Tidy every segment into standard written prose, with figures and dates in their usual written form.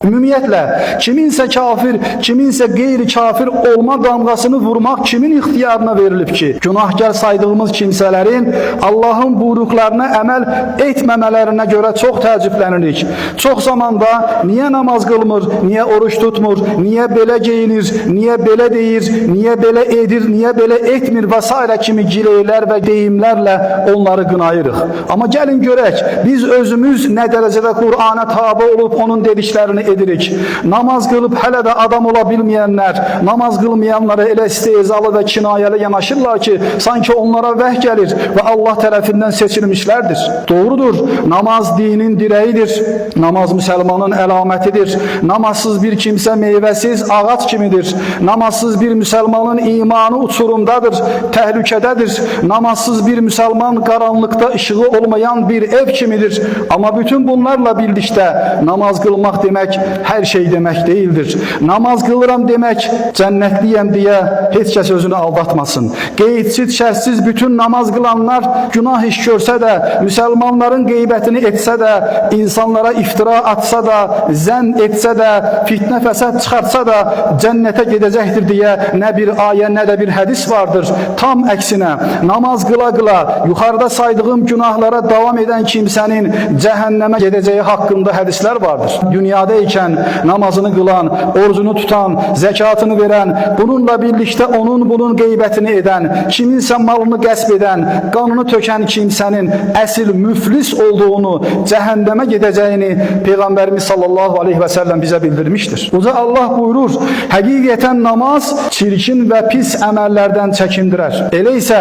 Ümumiyyətlə, kiminsə kafir, kiminsə qeyri-kafir olma damğasını vurmaq kimin ixtiyarına verilib ki, günahkar saydığımız kimsələrin Allahın buyruqlarına əməl etməmələrinə görə çox təəccüblənirik. Çox zamanda niyə namaz qılmır, niyə oruç tutmur, niyə belə geyinir, niyə belə deyir, niyə belə edir, niyə belə etmir və s. kimi gileylər və deyimlərlə onları qınayırıq. Amma gəlin görək, biz özümüz nə dərəcədə Qur'ana tabi olub onun dediklərini edirik. Namaz qılıb hələ də adam ola bilməyənlər, namaz qılmayanlara elə istehzalı və kinayəli yanaşırlar ki, sanki onlara vəh gəlir və Allah tərəfindən seçilmişlərdir. Doğrudur, namaz dinin dirəyidir, namaz müsəlmanın əlamətidir. Namazsız bir kimsə meyvəsiz ağac kimidir. Namazsız bir müsəlmanın imanı uçurumdadır, təhlükədədir. Namazsız bir müsəlman qaranlıqda işığı olmayan bir ev kimidir. Amma bütün bunlarla birlikdə namaz qılmaq demək hər şey demək deyildir. Namaz qılıram demək cənnətliyəm deyə heç kəs özünü aldatmasın. Qeydsiz, şərtsiz bütün namaz qılanlar günah iş görsə də, müsəlmanların qeybətini etsə də, insanlara iftira atsa da, zənn etsə də, fitnə fəsad çıxartsa da cənnətə gedəcəkdir deyə nə bir ayə, nə də bir hədis vardır. Tam əksinə, namaz qıla-qıla yuxarıda saydığım günahlara davam edən kimsənin cəhənnəmə gedəcəyi haqqında hədislər vardır. Dünyada ikən namazını qılan, orucunu tutan, zəkatını verən, bununla birlikdə bunun qeybətini edən, kiminsə malını qəsb edən, qanını tökən kimsənin əsl müflis olduğunu, cəhənnəmə gedəcəyini Peyğəmbərimiz sallallahu aleyhi və səlləm bizə bildirmişdir. Uca Allah buyurur, həqiqətən namaz çirkin və pis əməllərdən çəkindirər. Elə isə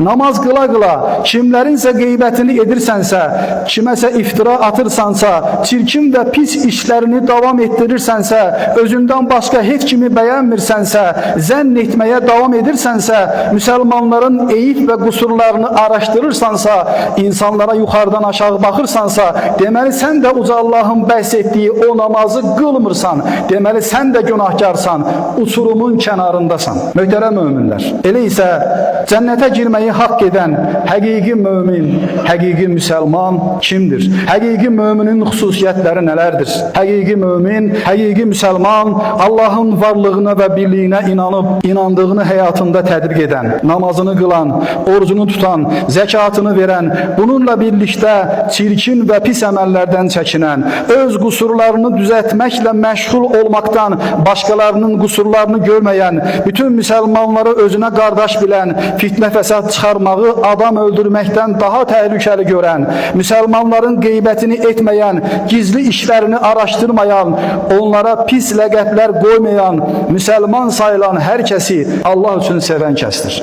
namaz qıla-qıla kimlərinsə qeybətini edirsənsə, kiməsə iftira atırsansa, çirkin və pis işlərini davam etdirirsənsə, özündən başqa heç kimi bəyənmirsənsə, zənn etməyə davam edirsənsə, müsəlmanların eyib və qusurlarını araşdırırsansa, insanlara yuxarıdan aşağı baxırsansa, deməli sən də uca Allahın bəhs etdiyi o namazı qılmırsan, deməli sən də günahkarsan, uçurumun kənarındasan. Möhtərəm möminlər, elə isə cənnətə girməyi haqq edən həqiqi mömin, həqiqi müsəlman kimdir? Həqiqi möminin xüsusiyyətləri nələrdir? Həqiqi mömin, həqiqi müsəlman Allahın varlığına və birliyinə inanıb, inandığını həyatında tətbiq edən, namazını qılan, orucunu tutan, zəkatını verən, bununla birlikdə çirkin və pis əməllərdən çəkinən, öz qusurlarını düzəltməklə məşğul olmaqdan başqalarının qusurlarını görməyən, bütün müsəlmanları özünə qardaş bilən, fitnə fəsad çıxarmağı adam öldürməkdən daha təhlükəli görən, müsəlmanların qeybətini etməyən, gizli işlərini araşdırmayan, onlara pis ləqəblər qoymayan, müsəlman sayılan hər kəsi Allah üçün sevən kəsdir.